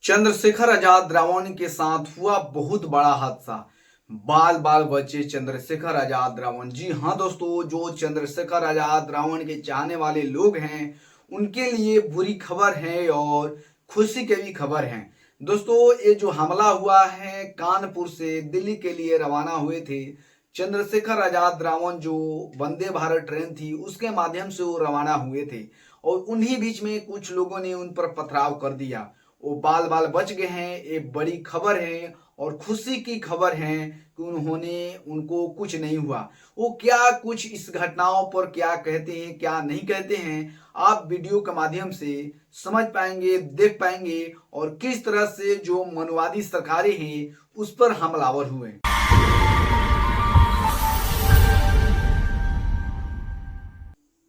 चंद्रशेखर आजाद रावण के साथ हुआ बहुत बड़ा हादसा। बाल बाल बचे चंद्रशेखर आजाद रावण। जी हाँ दोस्तों, जो चंद्रशेखर आजाद रावण के चाहने वाले लोग हैं उनके लिए बुरी खबर है और खुशी की भी खबर है। दोस्तों, ये जो हमला हुआ है, कानपुर से दिल्ली के लिए रवाना हुए थे चंद्रशेखर आजाद रावण। जो वंदे भारत ट्रेन थी उसके माध्यम से वो रवाना हुए थे और उन्हीं बीच में कुछ लोगों ने उन पर पथराव कर दिया। वो बाल बाल बच गए हैं। ये बड़ी खबर है और खुशी की खबर है कि उनको कुछ नहीं हुआ। वो क्या कुछ इस घटनाओं पर क्या कहते हैं क्या नहीं कहते हैं, आप वीडियो के माध्यम से समझ पाएंगे, देख पाएंगे और किस तरह से जो मनुवादी सरकारें हैं उस पर हमलावर हुए।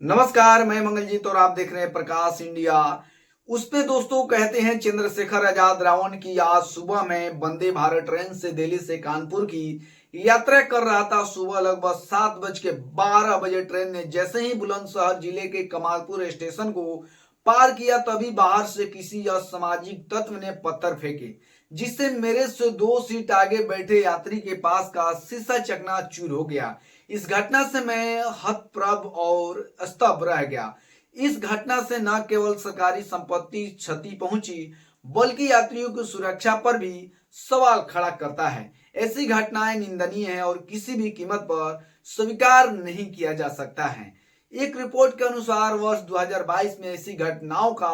नमस्कार, मैं मंगलजीत और आप देख रहे हैं प्रकाश इंडिया। उस पे दोस्तों कहते हैं चंद्रशेखर आजाद रावण की आज सुबह में वंदे भारत ट्रेन से दिल्ली से कानपुर की यात्रा कर रहा था। सुबह लगभग 7:12 ट्रेन ने जैसे ही बुलंदशहर जिले के कमालपुर स्टेशन को पार किया तभी बाहर से किसी असामाजिक तत्व ने पत्थर फेंके, जिससे मेरे से 2 सीट आगे बैठे यात्री के पास का शीशा चकनाचूर हो गया। इस घटना से मैं हतप्रभ और स्तब्ध रह गया। इस घटना से न केवल सरकारी संपत्ति क्षति पहुंची बल्कि यात्रियों की सुरक्षा पर भी सवाल खड़ा करता है। ऐसी घटनाएं निंदनीय है और किसी भी कीमत पर स्वीकार नहीं किया जा सकता है। एक रिपोर्ट के अनुसार वर्ष 2022 में ऐसी घटनाओं का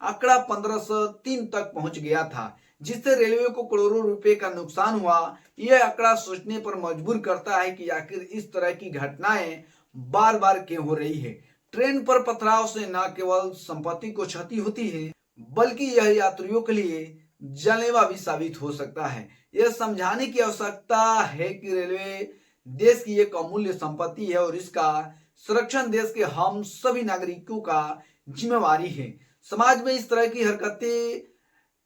आंकड़ा 1503 तक पहुंच गया था, जिससे रेलवे को करोड़ों रुपए का नुकसान हुआ। यह आंकड़ा सोचने पर मजबूर करता है कि आखिर इस तरह की घटनाएं बार बार क्यों हो रही है। ट्रेन पर पथराव से न केवल संपत्ति को क्षति होती है बल्कि यह यात्रियों के लिए जानलेवा भी साबित हो सकता है। यह समझाने की आवश्यकता है कि रेलवे देश की एक अमूल्य संपत्ति है और इसका संरक्षण देश के हम सभी नागरिकों का जिम्मेवारी है। समाज में इस तरह की हरकतें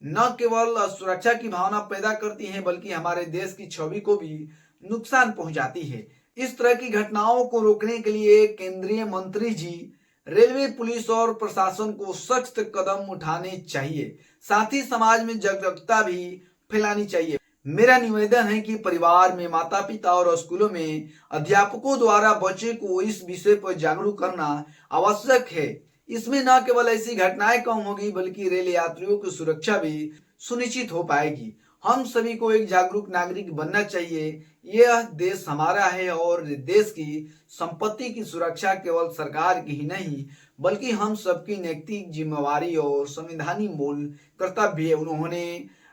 न केवल सुरक्षा की भावना पैदा करती हैं बल्कि हमारे देश की छवि को भी नुकसान पहुंचाती है। इस तरह की घटनाओं को रोकने के लिए केंद्रीय मंत्री जी, रेलवे, पुलिस और प्रशासन को सख्त कदम उठाने चाहिए। साथ ही समाज में जागरूकता भी फैलानी चाहिए। मेरा निवेदन है कि परिवार में माता पिता और स्कूलों में अध्यापकों द्वारा बच्चे को इस विषय पर जागरूक करना आवश्यक है। इसमें न केवल ऐसी घटनाएं कम होगी बल्कि रेल यात्रियों की सुरक्षा भी सुनिश्चित हो पाएगी। हम सभी को एक जागरूक नागरिक बनना चाहिए। यह देश हमारा है और देश की संपत्ति की सुरक्षा केवल सरकार की ही नहीं बल्कि हम सबकी नैतिक जिम्मेवारी और संवैधानिक मूल कर्तव्य है। उन्होंने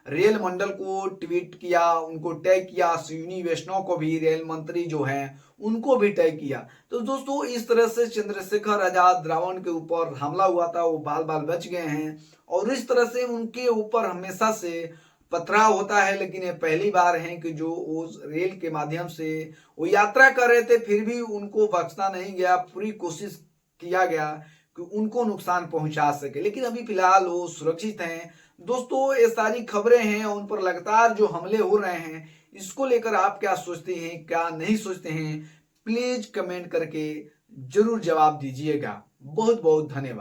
रेल मंडल को ट्वीट किया, उनको टैग किया, अश्विनी वैष्णव को भी, रेल मंत्री जो हैं उनको भी टैग किया। तो दोस्तों, इस तरह से चंद्रशेखर आजाद रावण के ऊपर हमला हुआ था, वो बाल बाल बच गए हैं और इस तरह से उनके ऊपर हमेशा से पथराव होता है। लेकिन ये पहली बार है कि जो उस रेल के माध्यम से वो यात्रा कर रहे थे फिर भी उनको बख्शा नहीं गया। पूरी कोशिश किया गया कि उनको नुकसान पहुंचा सके, लेकिन अभी फिलहाल वो सुरक्षित हैं। दोस्तों, ये सारी खबरें हैं, उन पर लगातार जो हमले हो रहे हैं इसको लेकर आप क्या सोचते हैं क्या नहीं सोचते हैं, प्लीज कमेंट करके जरूर जवाब दीजिएगा। बहुत बहुत धन्यवाद।